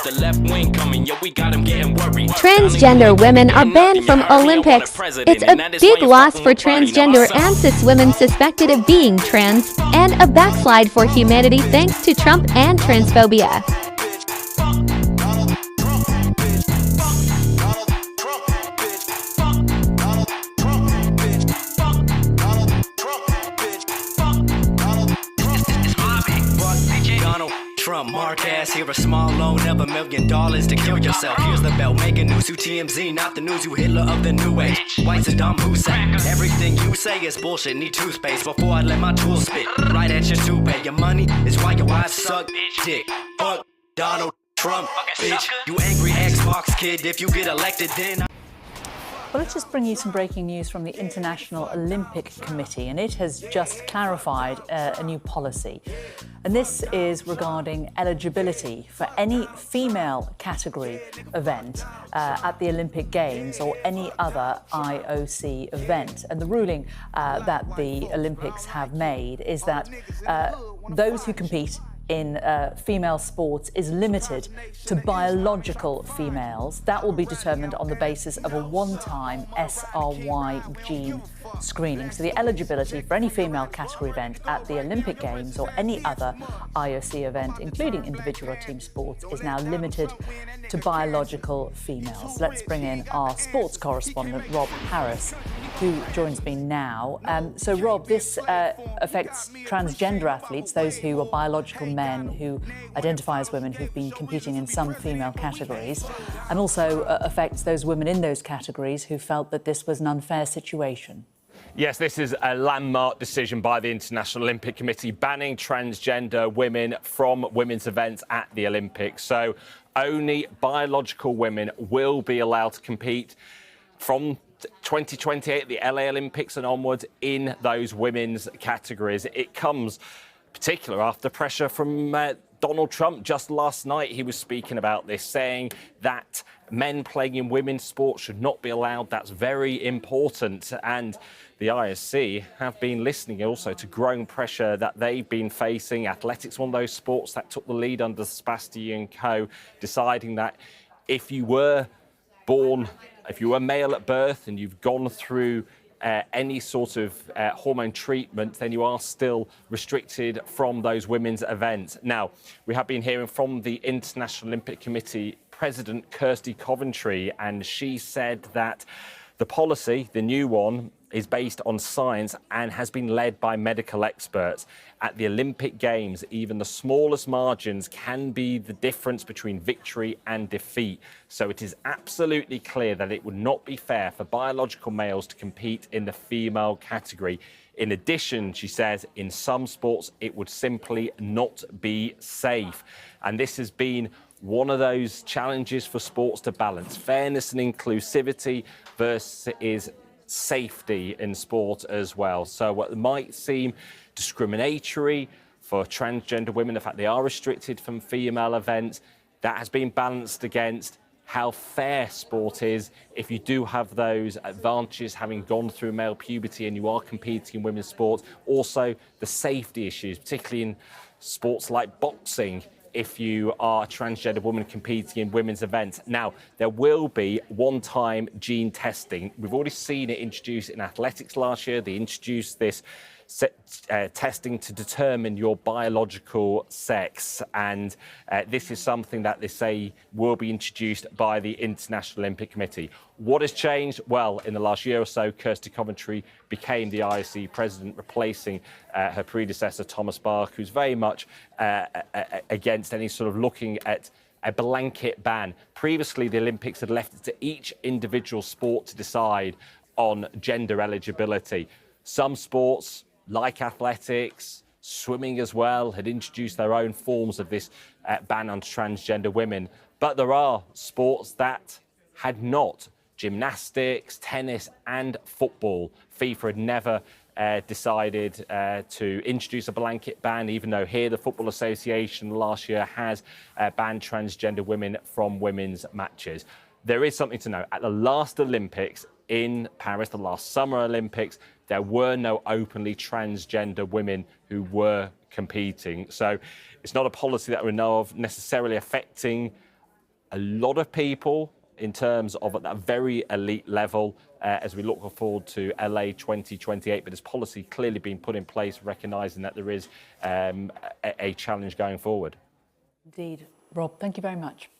The left wing coming, yeah, we got him getting worried. Transgender women are banned from Olympics. It's a big loss for transgender and cis women suspected of being trans, and a backslide for humanity thanks to Trump and transphobia. Trump, Marquez, here a small loan of $1 million to kill yourself. Here's the bell, making news who TMZ, not the news who Hitler of the new age. White Saddam Hussein, everything you say is bullshit, need toothpaste before I let my tools spit right at your toupee. Your money is why your wife suck dick. Fuck Donald Trump, bitch. You angry Xbox kid, if you get elected then Well, let's just bring you some breaking news from the International Olympic Committee, and it has just clarified a new policy. And this is regarding eligibility for any female category event at the Olympic Games or any other IOC event. And the ruling that the Olympics have made is that those who compete in female sports is limited to biological females. That will be determined on the basis of a one-time SRY gene screening. So the eligibility for any female category event at the Olympic Games or any other IOC event, including individual or team sports, is now limited to biological females. Let's bring in our sports correspondent, Rob Harris, who joins me now. So Rob, this affects transgender athletes, those who are biological men who identify as women who've been competing in some female categories, and also affects those women in those categories who felt that this was an unfair situation. Yes, this is a landmark decision by the International Olympic Committee banning transgender women from women's events at the Olympics. So only biological women will be allowed to compete from 2028, the LA Olympics and onwards, in those women's categories. It comes particular after pressure from Donald Trump. Just last night he was speaking about this, saying that men playing in women's sports should not be allowed. That's very important. And the ISC have been listening also to growing pressure that they've been facing. Athletics, one of those sports that took the lead under Spasti and co, deciding that if you were male at birth and you've gone through any sort of hormone treatment, then you are still restricted from those women's events. Now, we have been hearing from the International Olympic Committee President Kirsty Coventry, and she said that the policy, the new one, is based on science and has been led by medical experts. At the Olympic Games, even the smallest margins can be the difference between victory and defeat. So it is absolutely clear that it would not be fair for biological males to compete in the female category. In addition, she says, in some sports, it would simply not be safe. And this has been one of those challenges for sports to balance fairness and inclusivity versus safety in sport as well. So what might seem discriminatory for transgender women, the fact they are restricted from female events, that has been balanced against how fair sport is if you do have those advantages having gone through male puberty and you are competing in women's sports. Also the safety issues, particularly in sports like boxing, if you are a transgender woman competing in women's events. Now, there will be one-time gene testing. We've already seen it introduced in athletics last year. They introduced this testing to determine your biological sex. And this is something that they say will be introduced by the International Olympic Committee. What has changed? Well, in the last year or so, Kirsty Coventry became the IOC president, replacing her predecessor, Thomas Bach, who's very much against any sort of looking at a blanket ban. Previously, the Olympics had left it to each individual sport to decide on gender eligibility. Some sports, like athletics, swimming as well, had introduced their own forms of this ban on transgender women. But there are sports that had not. Gymnastics, tennis and football. FIFA had never decided to introduce a blanket ban, even though here the Football Association last year has banned transgender women from women's matches. There is something to note. At the last Olympics in Paris, the last Summer Olympics, there were no openly transgender women who were competing. So it's not a policy that we know of necessarily affecting a lot of people in terms of at that very elite level as we look forward to LA 2028. But this policy clearly being put in place, recognising that there is a challenge going forward. Indeed. Rob, thank you very much.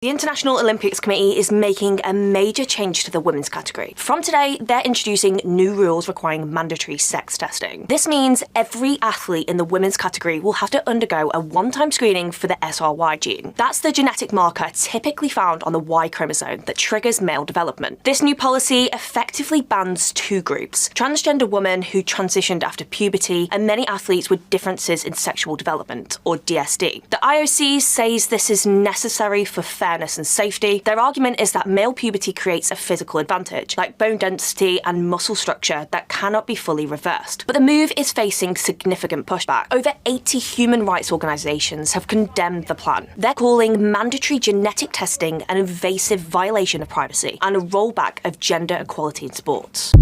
The International Olympics Committee is making a major change to the women's category. From today, they're introducing new rules requiring mandatory sex testing. This means every athlete in the women's category will have to undergo a one-time screening for the SRY gene. That's the genetic marker typically found on the Y chromosome that triggers male development. This new policy effectively bans two groups: transgender women who transitioned after puberty and many athletes with differences in sexual development, or DSD. The IOC says this is necessary for fairness and safety. Their argument is that male puberty creates a physical advantage, like bone density and muscle structure, that cannot be fully reversed. But the move is facing significant pushback. Over 80 human rights organisations have condemned the plan. They're calling mandatory genetic testing an invasive violation of privacy and a rollback of gender equality in sports.